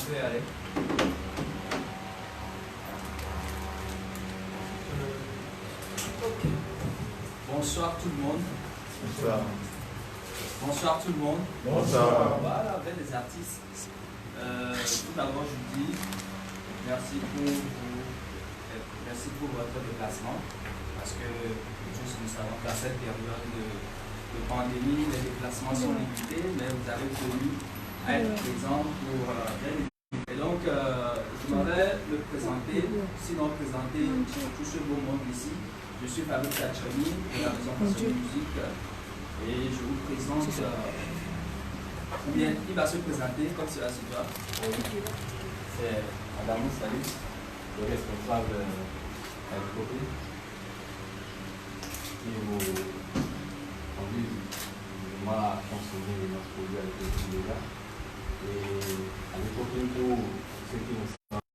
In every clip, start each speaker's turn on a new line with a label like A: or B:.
A: peut y aller. Bonsoir tout le monde.
B: Bonsoir.
A: Bonsoir tout le monde.
B: Bonsoir.
A: Voilà, avec les artistes. Tout d'abord, je vous dis merci pour votre déplacement. Parce que tous nous savons qu'à cette période de pandémie, les déplacements sont limités, mais vous avez tenu à être présents pour et donc, je m'avais le présenter, sinon présenter tout ce beau monde ici. Je suis Fabrice Tachani de la Maison Façon Musique et je vous présente, ou bien il va se présenter comme cela se doit.
C: C'est Adamo Salih, le responsable de l'ICOP, qui vous conduit à consommer notre produit avec le déjà. Et à l'ICOP, pour ceux qui nous savent,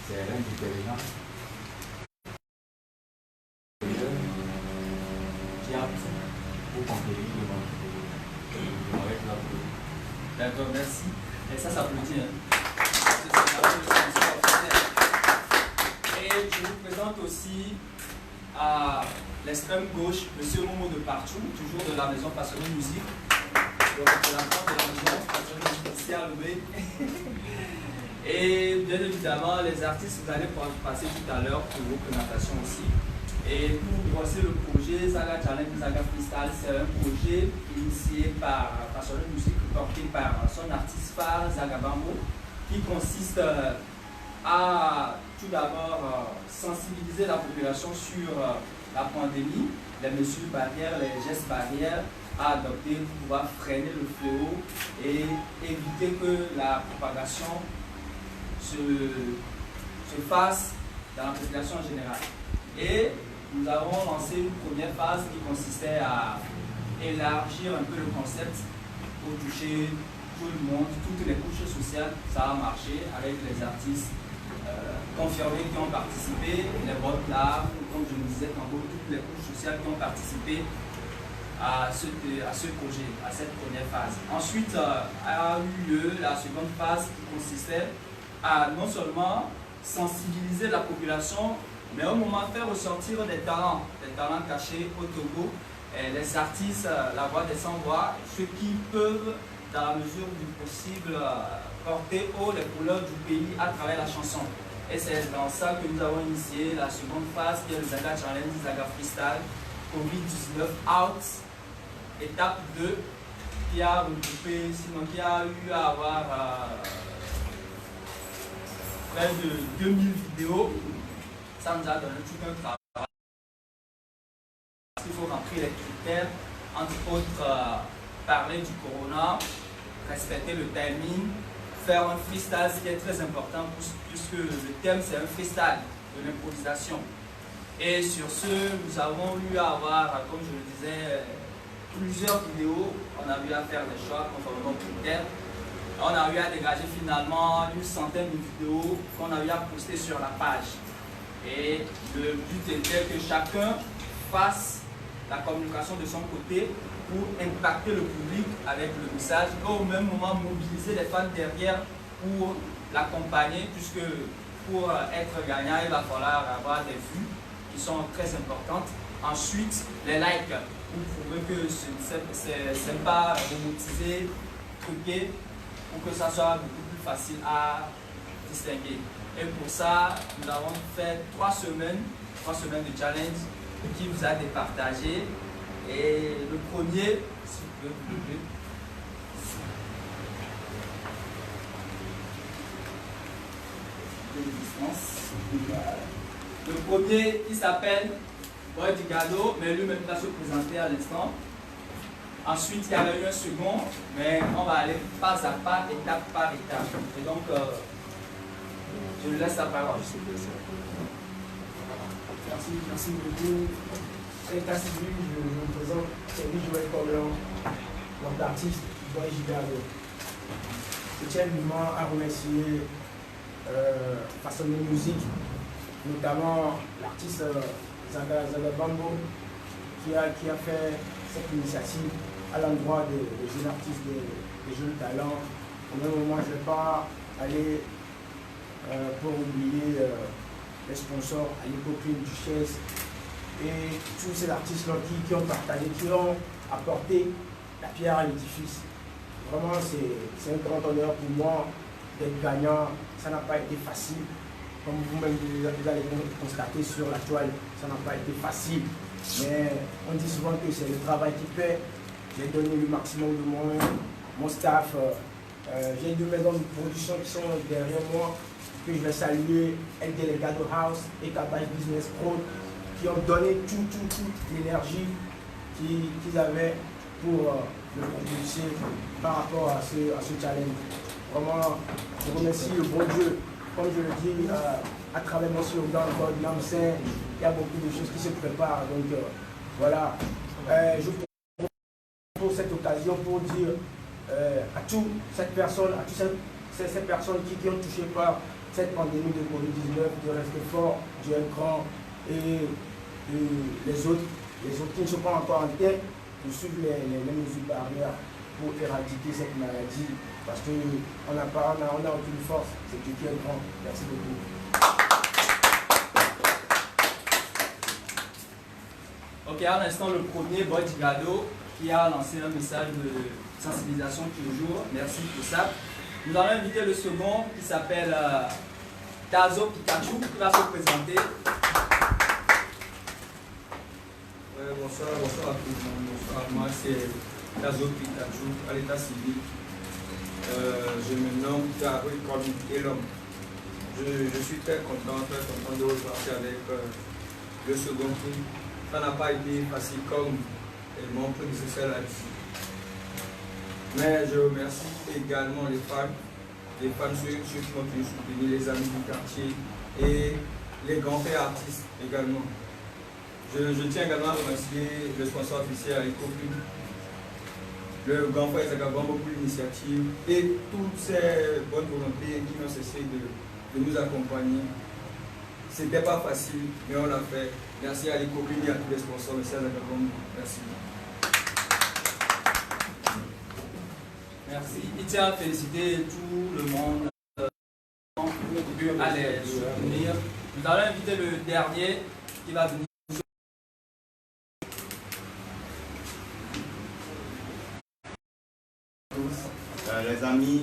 C: c'est un déterminant. Pour conquérir le monde avec la produit.
A: D'accord, merci. Et ça s'applaudit. Et je vous présente aussi à l'extrême gauche M. Momo de Partout, toujours de la Maison Passionnée Musique, le représentant de la Maison Passionnée Musique ici à Loué. Et bien évidemment, les artistes, vous allez pouvoir passer tout à l'heure pour vos présentations aussi. Et pour voici le projet Zaga Challenge, Zaga Freestyle, c'est un projet initié par Passionnée Musique, porté par son artiste phare Zaga Bambo, qui consiste à tout d'abord sensibiliser la population sur la pandémie, les mesures barrières, les gestes barrières à adopter pour pouvoir freiner le fléau et éviter que la propagation se fasse dans la population en général. Et nous avons lancé une première phase qui consistait à élargir un peu le concept pour toucher tout le monde, toutes les couches sociales. Ça a marché avec les artistes confirmés qui ont participé, les votes là, comme je le disais tantôt, toutes les couches sociales qui ont participé à ce projet, à cette première phase. Ensuite a eu lieu la seconde phase qui consistait à non seulement sensibiliser la population, mais au moment de faire ressortir des talents cachés au Togo, les artistes, la voix des sans-voix, ceux qui peuvent, dans la mesure du possible, porter haut les couleurs du pays à travers la chanson. Et c'est dans ça que nous avons initié la seconde phase, qui est le Zaga Challenge, Zaga Freestyle, Covid-19 Out, étape 2, qui a regroupé, sinon qui a eu à avoir près de 2000 vidéos. Ça nous a donné tout un travail. Il faut remplir les critères, entre autres parler du corona, respecter le timing, faire un freestyle, ce qui est très important puisque le thème c'est un freestyle de l'improvisation. Et sur ce, nous avons eu à avoir, comme je le disais, plusieurs vidéos. On a eu à faire des choix conformément aux critères. On a eu à dégager finalement une centaine de vidéos qu'on a eu à poster sur la page. Et le but était que chacun fasse la communication de son côté pour impacter le public avec le message et au même moment mobiliser les fans derrière pour l'accompagner, puisque pour être gagnant, il va falloir avoir des vues qui sont très importantes. Ensuite, les likes pour prouver que c'est pas robotisé, truqué, pour que ça soit beaucoup plus facile à distinguer. Et pour ça, nous avons fait 3 semaines de challenge qui vous a départagé. Et le premier, s'il vous plaît, le premier, il s'appelle Boy du Gado, mais lui-même va se présenter à l'instant. Ensuite, il y avait eu un second, mais on va aller pas à pas, étape par étape. Et donc, je lui laisse la parole.
D: Merci beaucoup. État civil, je me présente, c'est Joël Corleon, donc l'artiste Boy Gigado. Je tiens vivement à remercier Façonné Musique, notamment l'artiste Zaga Bambo, qui a fait cette initiative à l'endroit des jeunes artistes, des jeunes talents. Au même moment, je ne vais pas aller pour oublier les sponsors, Ali Copine, Duchesse et tous ces artistes-là qui ont partagé, qui ont apporté la pierre à l'édifice. Vraiment, c'est un grand honneur pour moi d'être gagnant. Ça n'a pas été facile. Comme vous-même, vous allez constater sur la toile, ça n'a pas été facile. Mais on dit souvent que c'est le travail qui paie. J'ai donné le maximum de mon staff. J'ai deux maisons de production qui sont derrière moi, que je vais saluer, El Delegado House et Cabaye Business Pro, qui ont donné toute l'énergie qu'ils avaient pour me propulser par rapport à ce challenge. Vraiment, je remercie le bon Dieu. Comme je le dis à travers mon slogan, God l'âme saint, il y a beaucoup de choses qui se préparent. Donc voilà, je pour cette occasion pour dire à toutes ces personnes qui ont touché par cette pandémie de Covid-19 de rester fort, Dieu est grand, et les autres qui ne sont pas encore en tête, de suivre les mesures barrières pour éradiquer cette maladie, parce qu'on n'a aucune force, c'est Dieu qui est grand. Merci beaucoup.
A: Ok, à l'instant, le premier, Boy Digado, qui a lancé un message de sensibilisation toujours. Merci pour ça. Nous allons inviter le second qui s'appelle Tazo Pikachu, qui va se présenter.
B: Bonsoir à tout le monde. Bonsoir, moi c'est Tazo Pikachu à l'état civil. Je me nomme Taro Elom. Je suis très content de repartir avec le second prix. Ça n'a pas été facile comme mon prédécesseur l'a dit. Mais je remercie également les fans ceux qui m'ont tenu soutenir, les amis du quartier et les grands frères artistes également. Je tiens également à remercier le sponsor officiel Ali Copine, le grand frère Zagabon pour l'initiative et toutes ces bonnes volontés qui n'ont cessé de nous accompagner. C'était pas facile, mais on l'a fait. Merci à Ali Copine et à tous les sponsors. Merci à Zagabon. Merci.
A: Merci. Il tient à féliciter tout le monde à les soutenir. Nous allons inviter le dernier qui va venir.
E: Les amis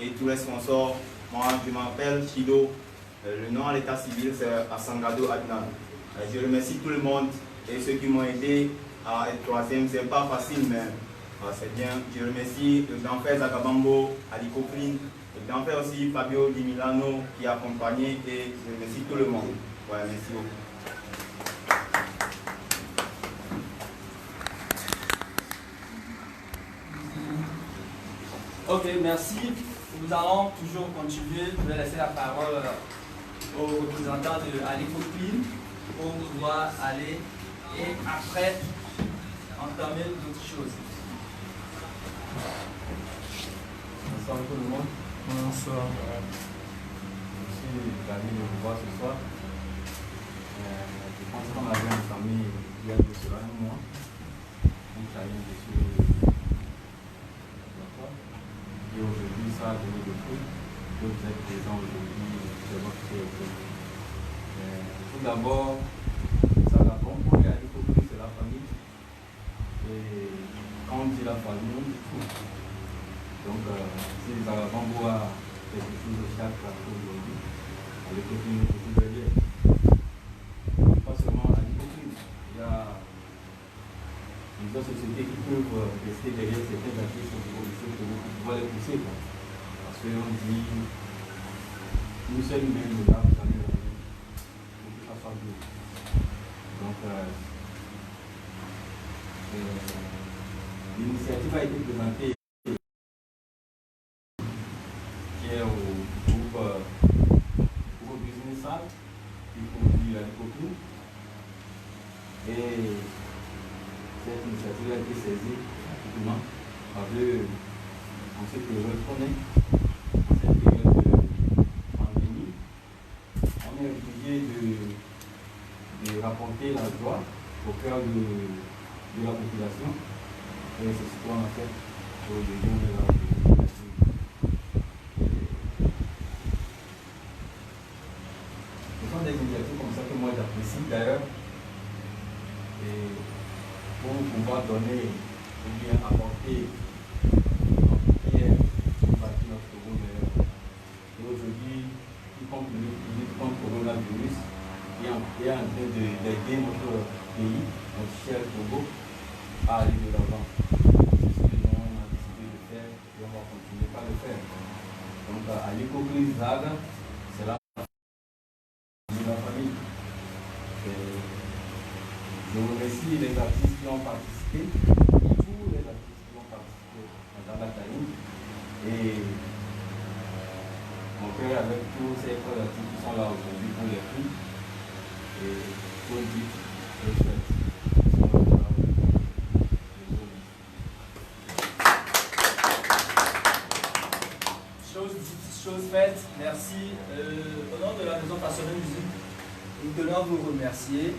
E: et tous les sponsors, moi je m'appelle Chido, le nom à l'état civil c'est Asangado Adnan. Je remercie tout le monde et ceux qui m'ont aidé à être troisième, c'est pas facile mais c'est bien. Je remercie le grand frère Zagabambo, Ali Copine, le grand frère aussi Fabio Di Milano qui a accompagné et je remercie tout le monde. Ouais, merci beaucoup.
A: Ok, merci. Nous allons toujours continuer. Je vais laisser la parole au représentant de Ali Copine pour pouvoir aller et après entamer d'autres choses.
C: Bonsoir tout le monde.
D: Bonsoir.
C: Je suis ravi de vous voir ce soir. Je pense qu'on avait entamé il y a de cela un mois. Un challenge sur et aujourd'hui, ça a donné le fruit. Que vous êtes présents aujourd'hui, c'est votre fierté. Tout d'abord, ça répond pour les Ali Copine, c'est la famille. Et quand on dit la famille, on dit tout. Donc, si les Zagabambo a quelque chose de chaque aujourd'hui, Ali Copine est toujours derrière. Pas seulement Ali Copine, il y a des sociétés qui peuvent rester derrière certains artistes pour pouvoir les pousser. Parce qu'on dit, nous sommes même là, vous allez pour que ça soit bien. Donc, l'initiative a été présentée qui est au groupe Business Art qui produit la copine. Et cette initiative a été saisie rapidement parce que en cette période qu'on est, en cette période de pandémie, on est obligé de rapporter la joie au cœur de la population. Et c'est ce qu'on a fait aujourd'hui. donné ou bien apporté notre pierre pour bâtir notre Togo meilleur. Et aujourd'hui, tout comme le lutte contre le coronavirus, est en train d'aider notre pays, notre cher Togo, à aller de l'avant. C'est ce que nous on a décidé de faire et on va continuer par le faire. Donc à l'Écoclise Zaga, c'est là de la famille. Je remercie les artistes qui ont participé, tous les artistes qui ont participé à Zaga Taïm. Et mon cœur avec tous ces frères artistes qui sont là aujourd'hui pour les prix. Et pour dire, je souhaite.
A: Chose faite, merci. Au nom de la Maison Passionnée Musique, nous tenons à vous remercier,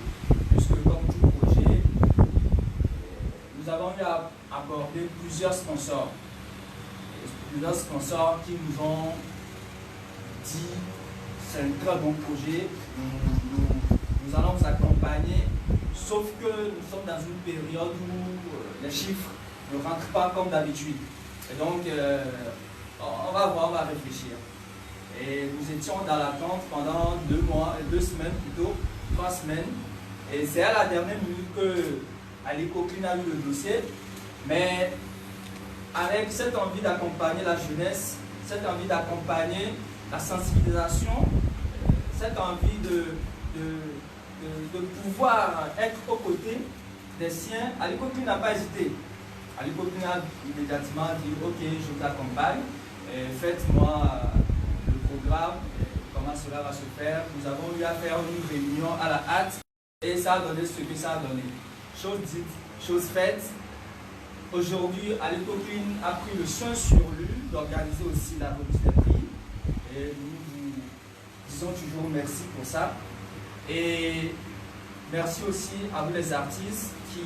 A: puisque comme tout projet, nous avons eu à aborder plusieurs sponsors. Plusieurs sponsors qui nous ont dit c'est un très bon projet, nous allons vous accompagner, sauf que nous sommes dans une période où les chiffres ne rentrent pas comme d'habitude. Et donc, on va voir, on va réfléchir. Et nous étions dans l'attente pendant 2 mois, 2 semaines plutôt, 3 semaines. Et c'est à la dernière minute que Ali Coqueline a eu le dossier. Mais avec cette envie d'accompagner la jeunesse, cette envie d'accompagner la sensibilisation, cette envie de pouvoir être aux côtés des siens, Ali Coqueline n'a pas hésité. Ali Coqueline a immédiatement dit ok, je vous accompagne. Faites-moi le programme, comment cela va se faire. Nous avons eu à faire une réunion à la hâte et ça a donné ce que ça a donné. Chose dite, chose faite. Aujourd'hui, Ali Coqueline a pris le soin sur lui d'organiser aussi la remise des prix. Et nous vous disons toujours merci pour ça. Et merci aussi à vous les artistes qui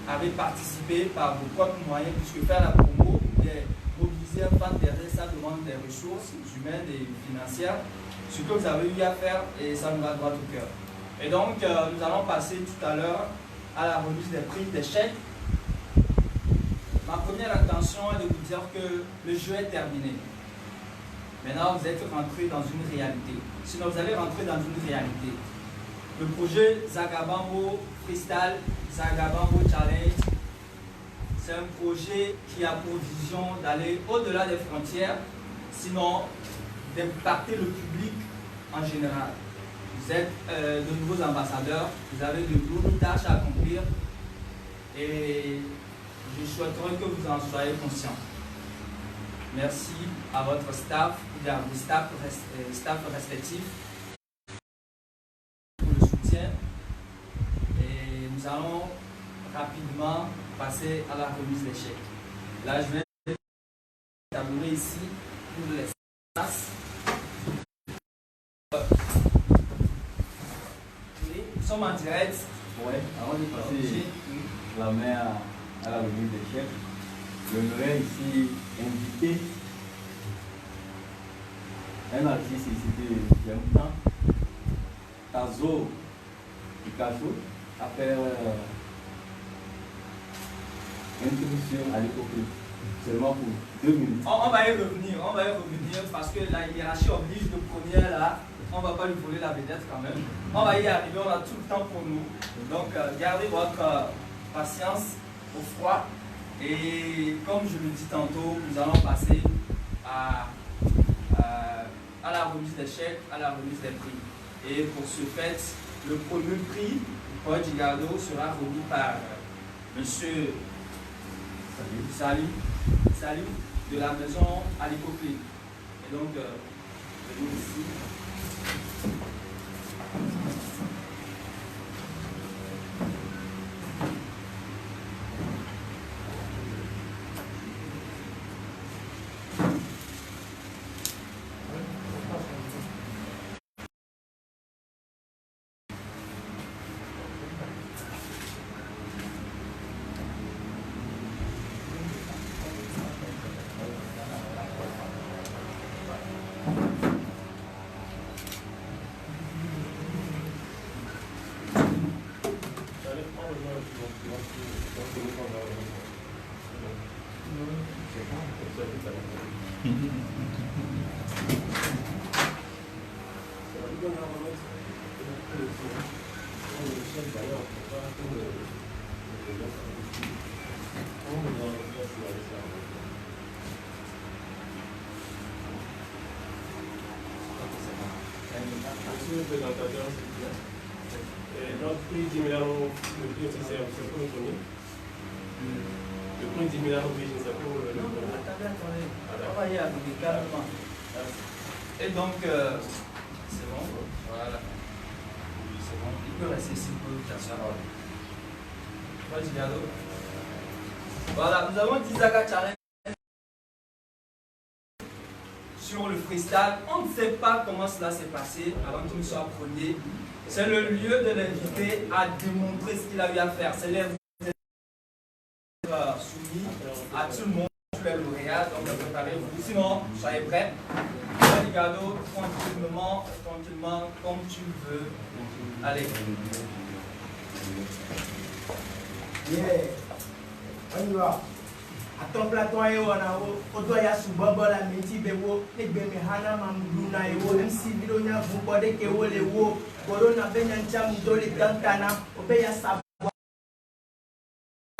A: avez participé par vos propres moyens, puisque faire la promo, mobiliser un fan derrière, ça demande des ressources humaines et financières, ce que vous avez eu à faire et ça nous va droit au cœur. Et donc, nous allons passer tout à l'heure à la remise des prix, des chèques. Ma première intention est de vous dire que le jeu est terminé. Maintenant, vous êtes rentré dans une réalité. Sinon, vous allez rentrer dans une réalité. Le projet Zagabambo Freestyle, Zagabambo Challenge, c'est un projet qui a pour vision d'aller au-delà des frontières, sinon d'impacter le public en général. Vous êtes de nouveaux ambassadeurs, vous avez de lourdes tâches à accomplir et je souhaiterais que vous en soyez conscients. Merci à votre staff, à vos staff respectifs pour le soutien et nous allons rapidement passer à la remise des chèques. Là, je vais tabourer ici pour l'espace. Nous sommes en direct.
C: Ouais, avant de passer la main à la remise des chèques, j'aimerais ici inviter un artiste ici de Yamoutan, Tazo Picasso, à faire introduction à l'époque, seulement pour 2 minutes.
A: On va y revenir parce que la hiérarchie oblige le premier là, on ne va pas lui voler la vedette quand même. On va y arriver, on a tout le temps pour nous. Donc gardez votre patience au froid et comme je le dis tantôt, nous allons passer à la remise des chèques, à la remise des prix. Et pour ce fait, le premier prix, Paul Gigardo, sera remis par monsieur Salut de la maison Ali Coqueline. Et donc, venez ici.
F: Monsieur le présentateur, s'il vous plaît. Notre prix 10 000 euros, le prix aussi, c'est pour nous donner. Le prix 10 000 euros, c'est pour le donner.
A: Attendez. Travaillez avec lui calmement. Et donc, c'est bon. Voilà. C'est bon. Il peut rester ici pour t'asseoir. Vas-y, Gado. Voilà, nous avons 10 Zaga Challenge sur le freestyle. On ne sait pas comment cela s'est passé avant qu'il ne soit premier. C'est le lieu de l'inviter à démontrer ce qu'il a eu à faire. C'est l'air soumis à tout le monde, tous les lauréats. Donc, préparez-vous. Sinon, soyez prêts. Vas-y, Gado, tranquillement, comme tu veux. Allez.
D: Yeah. On y va. Attends, Platon et Wanao, Odoya Subaba, la Meti Bewo, les Bemehana Mambruna et Wo, MC Vidonia, Vubode Kewo, les Wo, Corona Benyancha Mudole Dantana, Obeya Sabo,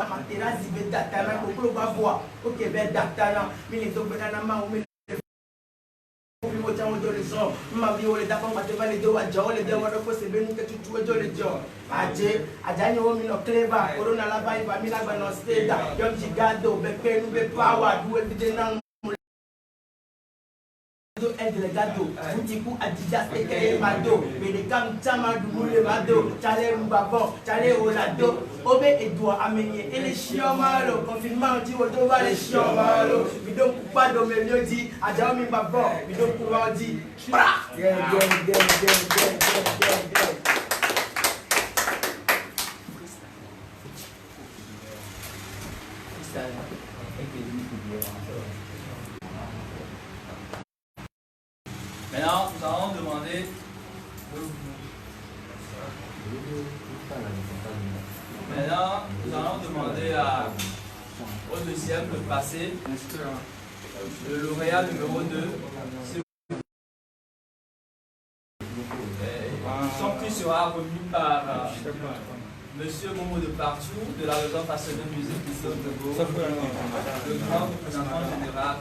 D: Matera Zibe Datana, Oklo Bavoa, Okebe Datana, Milito Benana, ma vie ole da fama te vale do wa jo le de wa do ko se benu ke tutu jo le jo aje ajani wo mi no clever corona la ba iba mi la gba no steda yom jigado be penu be power do e de na do e de gado utiku adija steke mado be de kam chama du mule mado chale mbabo chale olado obe edua amenye ele shiomalo confinement ti wo do va le shiomalo bi do kupa do me nyodi aja mi babo bi do kupa di pra yeah.
A: Maintenant, nous allons demander au deuxième de passer le lauréat numéro 2. Son prix sera remis par Monsieur Momo de Partout de la Réserve nationale de musique ici au Togo, le grand représentant général.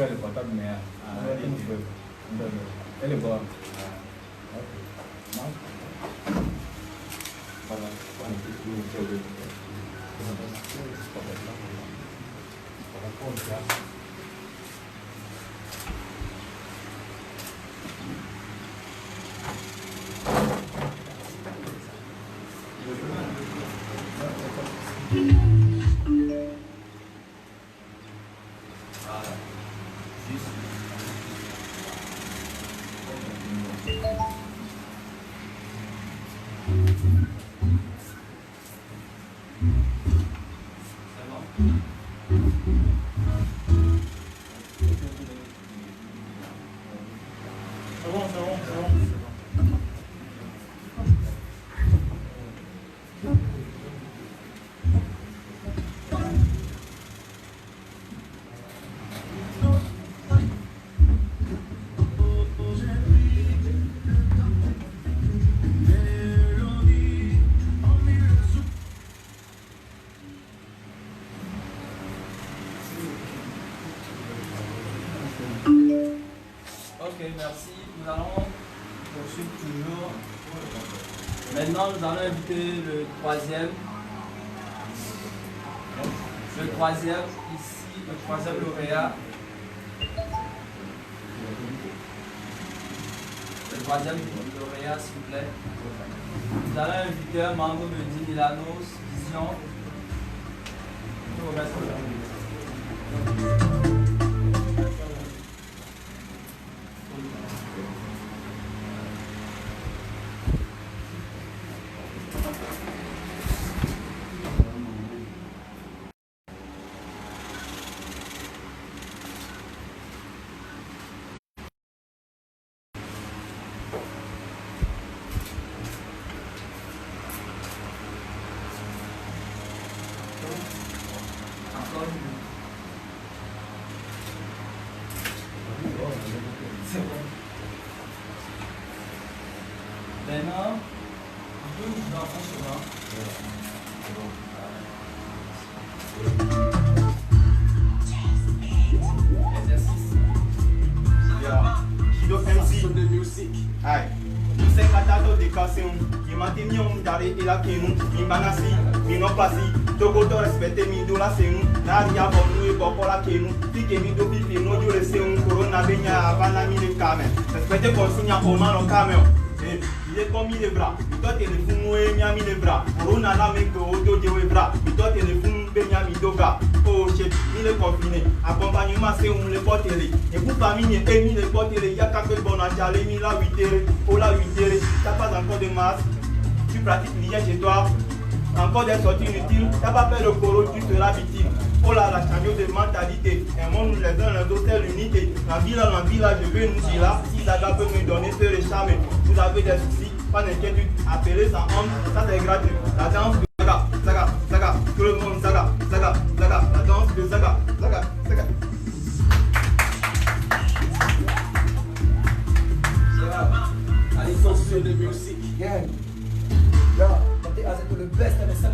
C: Le portable, mais elle est bonne. Ok, merci. Nous allons poursuivre toujours. Maintenant, nous allons inviter le troisième. Le troisième ici, le troisième lauréat. Le troisième lauréat, s'il vous plaît. Nous allons inviter un membre de 10 Milanos, Vision.
A: Maintenant, nous dans son chemin. Exercice.
E: Shido MC. Aye. Nous sommes capables de casser un. Imagine un d'arrêt et la kenou. Imbanasi, minopasi. Togoto respecte mi do la senu. Naria bonu e boko la kenou. Si que mi do pipi no yo le se un corona benya avana mi le kamen. Respecte consigne au man au camion. Il est comme il est bras. Toi t'es le fou et mi a mis les bras. Corona la me que auto de we bras. Toi t'es le fou benya mi doga. Oh shit, il est confiné. Accompagnement c'est un le portele. Et vous famille et mi le portele. Y'a quelques bon à chaler mi la 8h. Oh la 8h. T'as pas encore de masque. Tu pratiques l'hygiène chez toi. Encore des sorties inutiles. T'as pas peur de coro, tu seras victime. Oh là, la change de mentalité. Un monde nous les donne un dos, c'est l'unité. La villa, je veux nous dire là. Si Zaga peut me donner ce réchamé. Vous avez des soucis, pas d'inquiétude. Appelez ça honte, ça c'est gratuit. La danse de Zaga, Zaga, Zaga. Tout le monde Zaga, Zaga, Zaga. La danse de Zaga, Zaga, Zaga.
D: Allez, fonction de musique. Gang. Yo, t'es avec le best avec ça.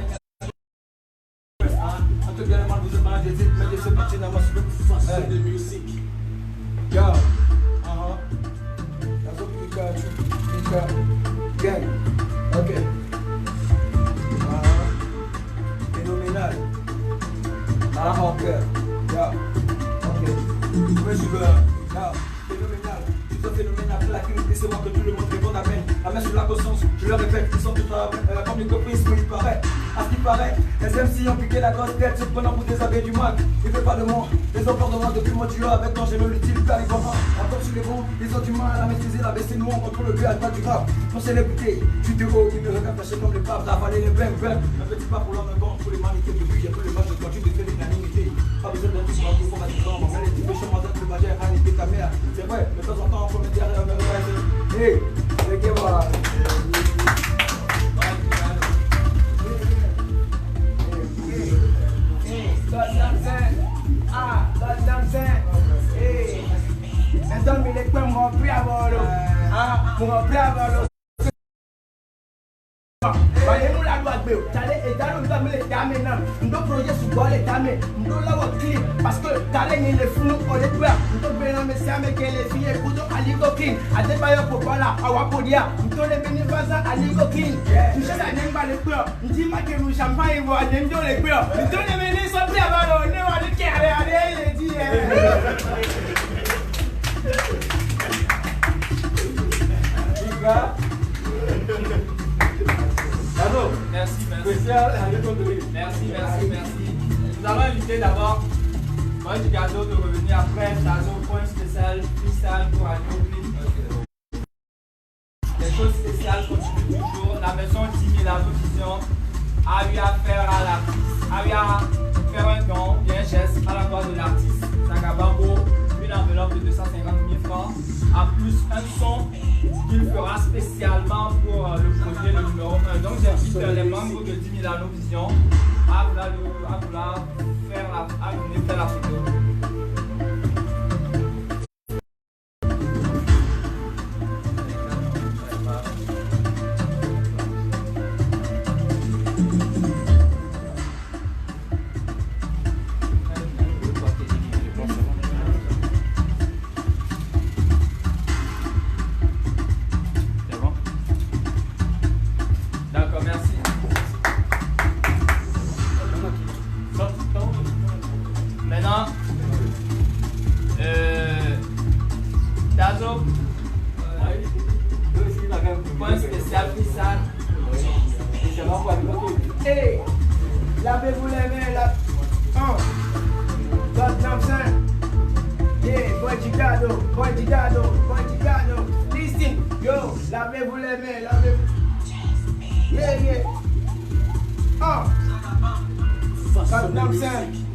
D: Vous êtes malade, mais c'est parti dans ma fonction de musique. Yo, gang. Ok. Phénoménal. Dans la hawker. Yo. Ok. Ouais, je veux. Yo. Phénoménal. Tout phénoménal. La critique, c'est moi que tout le monde répond à peine. La main sur la conscience, je le répète, ils sont tous comme une copine, il paraît. À ce qui paraît, les MC ont piqué la grosse tête, se prenant pour des abeilles du mag. Ils veulent pas de moi, les enfants de moi depuis moi tu as avec quand j'ai le utile, père les enfants. Encore sur les bons, ils ont du mal à maîtriser la baisse, nous on contrôle le but, pas du grave. Mon célébrité, tu te haut, qui me regarde fâché comme les papes, ravaler les blèmes, un petit pas pour l'homme, un pour les manités, depuis j'ai pris les matchs, je continue de faire l'unanimité. Pas besoin d'un tout grand pour ma différence, on met les types méchants, le bagage, réalité ta mère. C'est vrai, mais de temps en temps, on peut mettre derrière, mais hey, les gars, voilà. Então me lembro como romper a bola, romper a bola. Vai mula do agbe, tale e dalo nda me le dame na, ndo projet su gole dame, ndo la wa clip parce que tale ni le funu o le twa, ndo be na me se ame ke le fie kudo aligo clean, ade ba yo popola awa podia, ndo le beni vaza aligo clean. Tu sais ça n'aime pas le peur, ndi ma ke nous champagne vo ade ndo le peur, ndo le meni so pri avalo, ne wa le kere ade le di
A: Merci. Merci. Nous allons inviter d'abord Moi du cadeau de revenir après Tazo, point spécial, freestyle pour aller. Les choses spéciales continuent toujours. La maison 10 000 vision a eu affaire à l'artiste, a eu à faire un don et un geste à la voix de l'artiste Zagabambo, une enveloppe de 250 000 francs, en plus un son qu'il fera spécialement pour le projet le numéro 1. Donc j'invite les membres de 10 000 Vision à vouloir venir faire la photo. Point spécial freestyle.
D: Hey, lavez-vous les mains là. Yeah, boy Gigado. Listen, yo, lavez-vous les mains, lavez-vous. Yeah.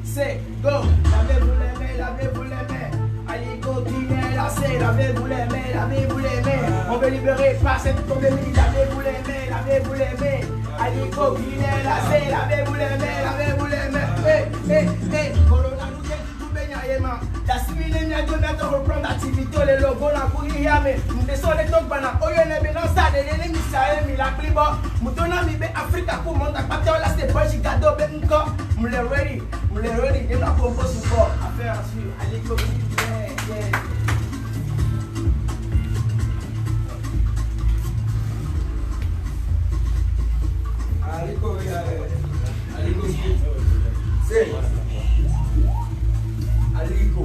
D: C'est go, lavez-vous les mains. Allez, go, qui là, c'est lavez-vous les mains. On veut libérer par cette pandémie, lavez-vous les mains. Allez, go, qui là, c'est lavez-vous les mains. Hey, corona nous tout baigner, la il a dû mettre reprendre l'activité, les logos, la courir, mais nous descendons les tocs, bana, oh, il y a un mélange, ça, les ennemis, ça, mais la clibo, nous donnons, mais Afrique, pour monter à partir là, c'est pas, j'ai gardé, ben, encore, nous les ready, et nous avons pas support à faire, allez, yeah.
B: Aliko, c'est Aliko,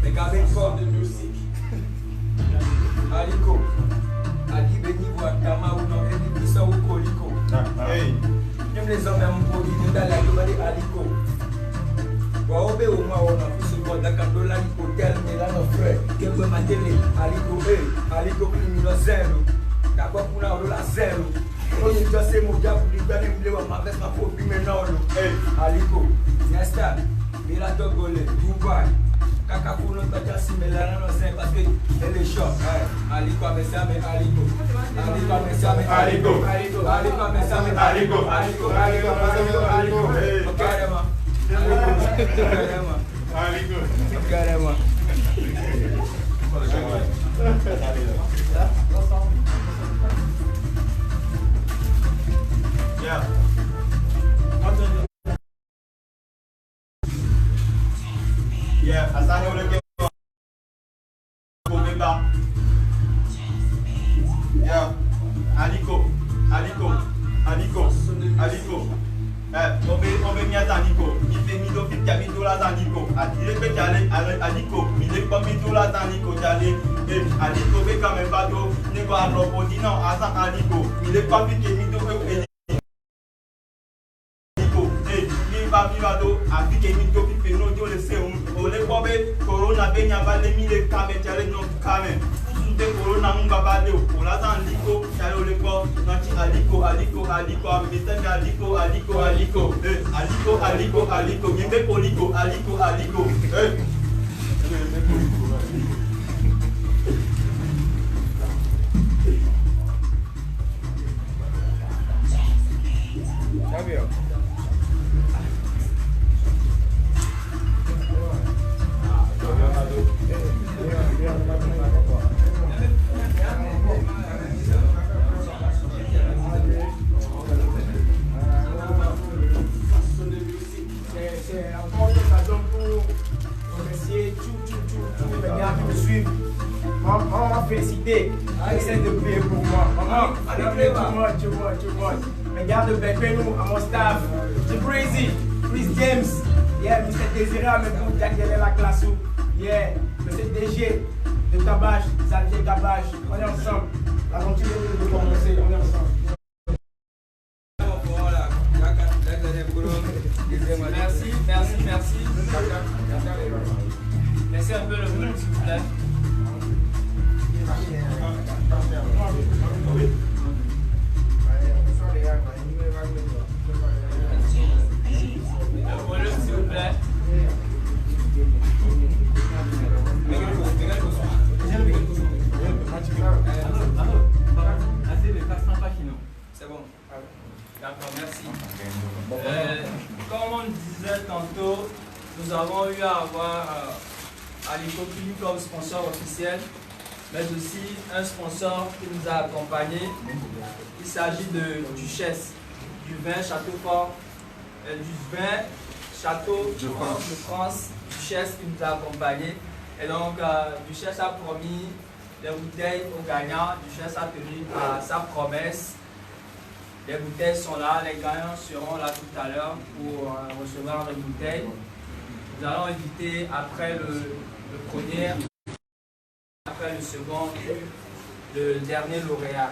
B: les gars fort de musique. Aliko, Ali Beni Wakama ou non, Edi Bisa ou Koliko. Même les hommes même pour dire dans la globale Aliko. Waobe au moins on a fait ce qu'on a quand on l'a hôtel mais là nos frères qui peut m'atteler Aliko criminel zéro. D'abord pour la zéro. On est déjà c'est mon diable pour lui donner ma veste ma propre maintenant. Aliko, Nesta, Mila Togole, Dubaï. Kakakouno Taja Simelana no c'est parce que elle est short. Aliko Mesame Aliko. Aliko Mesame Aliko. Aliko Mesame Aliko. Aliko carrément. Carrément.
E: Yeah. Yeah, asanya udah ke Beba. Yeah. Aliko. On veut bien Aliko. Il fait mido fit capito la Aliko. Il est fait Aliko. Il est pas mido la Aliko. Aliko fait quand même pas d'eau. Ne va alors pour dire non, Aliko. Il est pas fit mido. Vivado, Afrique Mito, Pipeno, le Seum, Ole Bobe, Corona Benya Vale, Mille Kamen, Jale, non Kamen, Sute Corona Mungabale, Olazan Aliko, Jalo Lepo, Nati Aliko, Mr. Aliko, Yembe Polico, Aliko,
B: Gabriel.
D: C'est encore une occasion pour remercier tous les gars qui me suivent. Maman m'a félicité. Essaye de prier pour moi. Maman, allez pour moi, tu vois. Les gars de Bepenou, à mon staff. Breezy, Chris James. Yeah, Mr. Désiré, mais pour Jack la classe. Yeah, Mr. DG de Tabache, Xavier Tabache. On est ensemble. L'aventure de commencer, on est ensemble.
A: Merci. Laissez un peu le volume s'il vous plaît. Le volume s'il vous plaît. C'est bon. D'accord, merci. Comme on disait tantôt, nous avons eu à avoir Aliko Clinique comme sponsor officiel, mais aussi un sponsor qui nous a accompagnés. Il s'agit de Duchesse, du vin Château Fort, du vin Château de France, Duchesse qui nous a accompagnés. Et donc, Duchesse a promis des bouteilles aux gagnants. Duchesse a tenu à sa promesse. Les bouteilles sont là, les gagnants seront là tout à l'heure pour recevoir les bouteilles. Nous allons inviter après le premier, après le second, le dernier lauréat.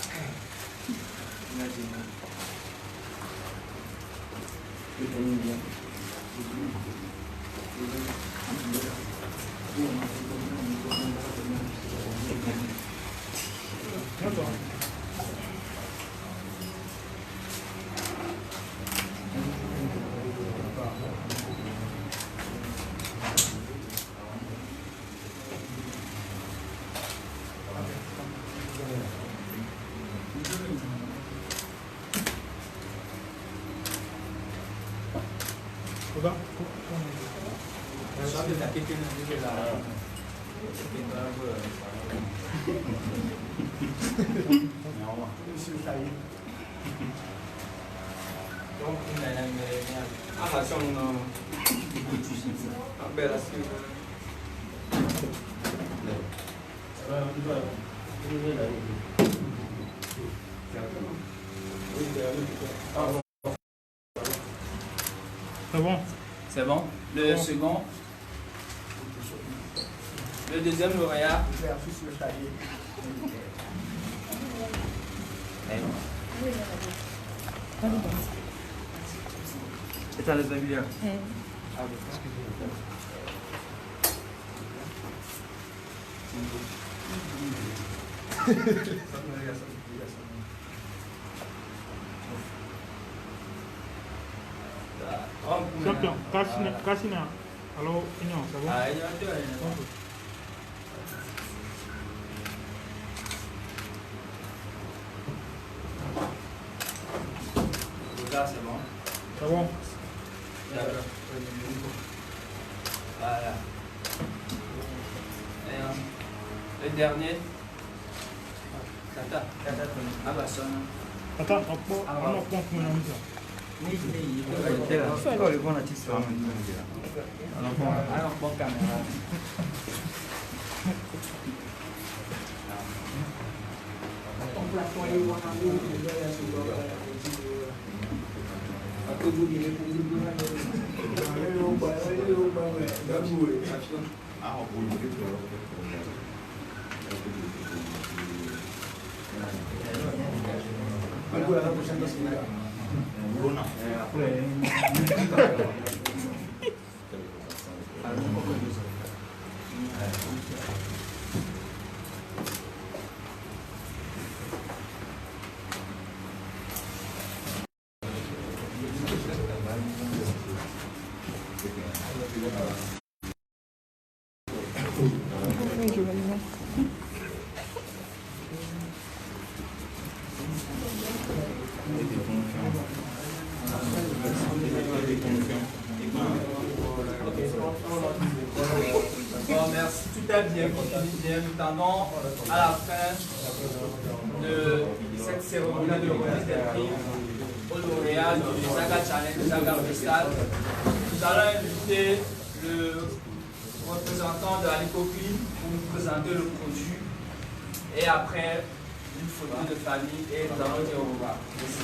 D: Monsieur Taï.
A: Donc, on a
B: Ah, ça, on a belle assiette.
G: C'est bon.
A: C'est bon. Le second. Le deuxième lauréat.
D: Versus le taillé.
B: Et ça les amis bien.
G: Champion, Cassina. Alors, Union, c'est bon.
A: Ah, il y a deux. Là, c'est bon.
G: C'est bon.
A: D'accord. Voilà. Et le dernier. Tata. Ah bah ça.
G: Attends, on prend pour une mise.
B: Le bon artiste.
A: Alors, bon caméra. Bon, merci. Tout a bien continué. Nous tendons à la fin de cette cérémonie de remise des prix au lauréat du Zaga Challenge, Zaga Freestyle. Nous allons inviter le représentant de Alicoclean pour nous présenter le produit et après une photo de famille et nous allons dire au revoir. Merci.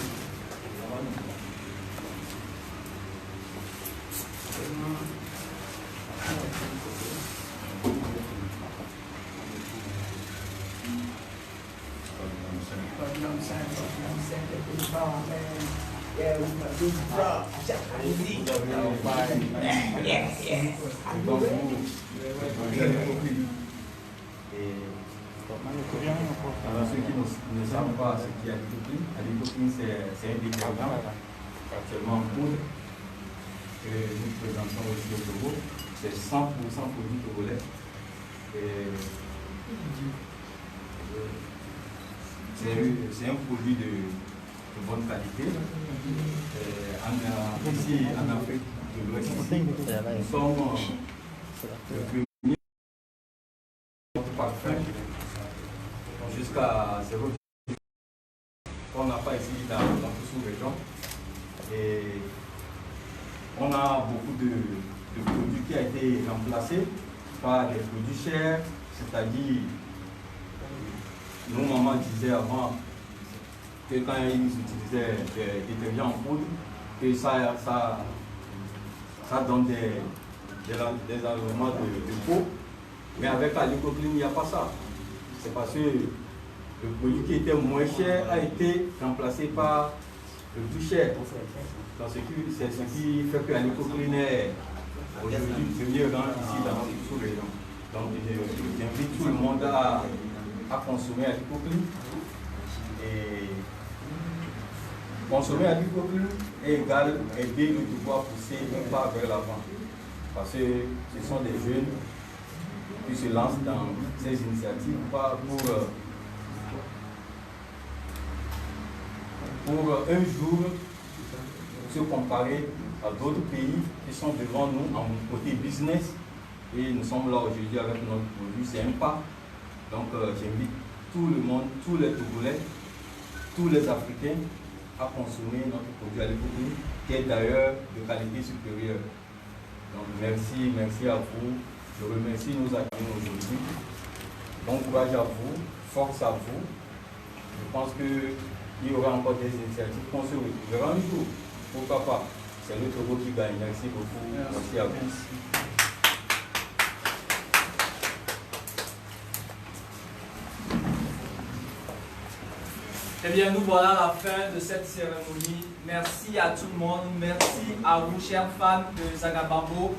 C: Alors, ceux qui ne savent pas ce qu'est Alicoclean, c'est un détergent actuellement en poudre que nous présentons aussi au Togo. C'est 100% produit togolais. C'est un produit de bonne qualité. Ici en Afrique de l'Ouest, nous sommes le premier parfum jusqu'à 0. On n'a pas ici dans toute sous-région. Et on a beaucoup de produits qui ont été remplacés par des produits chers, c'est-à-dire, nos mamans disaient avant que quand ils utilisaient des détergents en poudre, que ça donne des enlèvements de peau. Mais avec Alicoclean, il n'y a pas ça. C'est parce que le produit qui était moins cher a été remplacé par le plus cher. C'est ce qui fait que Alicoclean est aujourd'hui le premier rang ici dans notre sous-région. Donc j'invite tout le monde à consommer Alicoclean. Et consommer Alicoclean est égal aider le pouvoir pousser un pas vers l'avant. Parce que ce sont des jeunes qui se lancent dans ces initiatives pour un jour se comparer à d'autres pays qui sont devant nous en côté business Et nous sommes là aujourd'hui avec notre produit, c'est un pas. Donc j'invite tout le monde, tous les Togolais, tous les Africains à consommer notre produit Aliko-Clean, qui est d'ailleurs de qualité supérieure. Donc merci à vous. Je remercie nos acteurs aujourd'hui. Bon courage à vous, force à vous. Je pense qu'il y aura encore des initiatives qu'on se retrouvera un jour. Pourquoi pas? C'est le Togo qui gagne. Merci beaucoup. Merci à vous.
A: Eh bien, nous voilà à la fin de cette cérémonie. Merci à tout le monde. Merci à vous, chers fans de Zagabambo.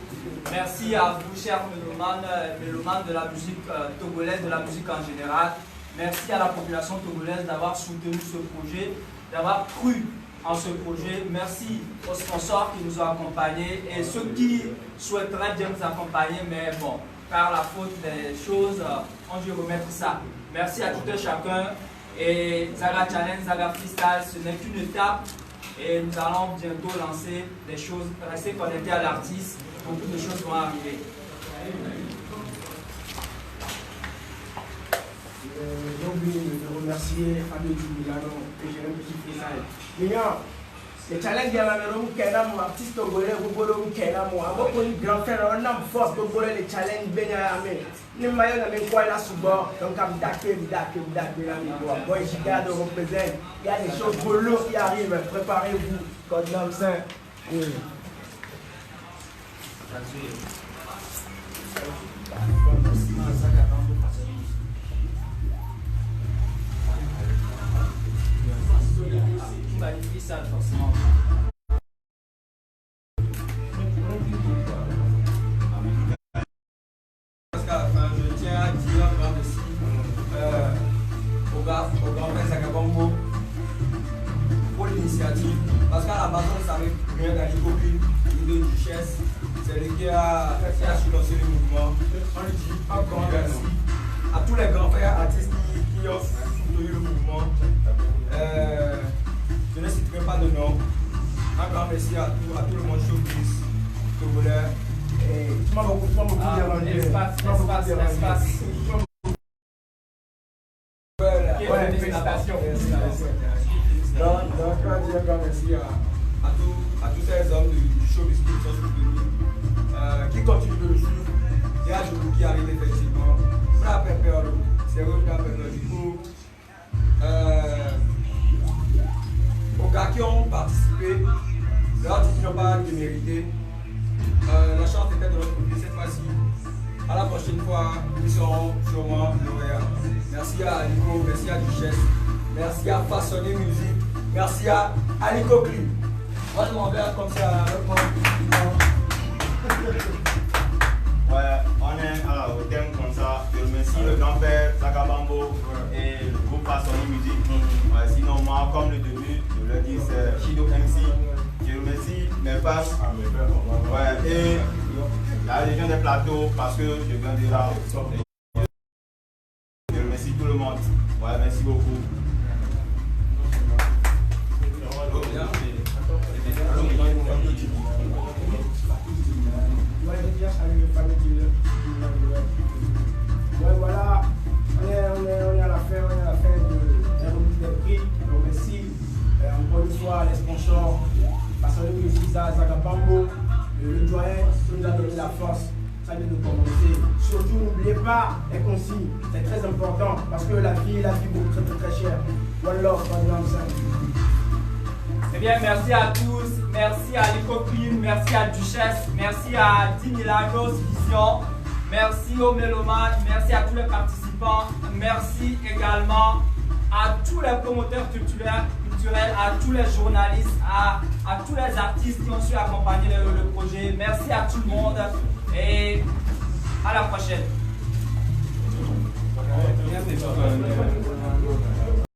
A: Merci à vous, chers mélomanes de la musique togolaise, de la musique en général. Merci à la population togolaise d'avoir soutenu ce projet, d'avoir cru en ce projet. Merci aux sponsors qui nous ont accompagnés et ceux qui souhaiteraient bien nous accompagner, mais bon, par la faute des choses, on dû remettre ça. Merci à tout un chacun. Et Zaga Challenge, Zaga Freestyle, ce n'est qu'une étape et nous allons bientôt lancer des choses. Restez connectés à l'artiste, beaucoup de choses vont arriver.
D: J'ai oublié de remercier Fabio Milano et Jérôme Petit Freestyle. Le challenge de la maison, mon artiste togolais, mon grand frère, on a force de voler le challenge Benyamé. Le maillot n'a même quoi là sous bord, donc à m'daquer, moi je garde représente. Il y a des choses pour l'eau qui arrivent, préparez-vous, code nom saint.
A: Magnifique ça, forcément.
B: Parce qu'à la fin, je tiens à dire un grand merci au grand frère Zagabambo pour l'initiative. Parce qu'à la base, on ne savait rien d'Aliko-Clean, ni de Duchesse. C'est lui qui a lancé le mouvement. On lui dit un grand merci à tous les grands frères artistes qui ont soutenu le mouvement. Je ne citerai pas de nom. Un grand merci à tout le monde showbiz, togolais.
D: Tu m'as beaucoup
A: Espace. Félicitations.
B: Donc, je dis un grand merci à tous ces hommes du showbiz qui sont soutenus, qui continuent de le suivre. Il y a des gens qui arrivent effectivement. C'est eux qui ont peur. Du coup, aux gars qui ont participé, leur dit qu'ils n'ont pas démérité. La chance était de notre côté cette fois-ci. À la prochaine fois, ils seront sûrement lauréats. Merci à Aliko, merci à Duchesse, merci à Façonner Musique, merci à Aliko-Clean. Moi je m'en vais comme ça.
E: Ouais, on est au thème comme ça. Je remercie le grand-père Zagabambo et le groupe Façonner Musique. Ouais, sinon, moi, comme le début, je le dis, c'est Shido MC. Je remercie mes passes et la Légion des Plateaux parce que je viens de là. Je remercie tout le monde. Ouais, merci beaucoup.
D: Ouais, voilà, on est à la fin de la remise des prix. Donc merci encore une fois les sponsors, Façonner Musique, Zagabambo, le doyen qui nous a donné la force, ça vient de commencer. Surtout n'oubliez pas les consignes, c'est très important parce que la vie coûte très très cher. One love, one love,
A: Eh bien, merci à tous, merci à Aliko-Clean, merci à Duchesse, merci à 10 Milagros Vision, merci aux mélomanes, merci à tous les participants, merci également à tous les promoteurs culturels, à tous les journalistes, à tous les artistes qui ont su accompagner le projet. Merci à tout le monde et à la prochaine.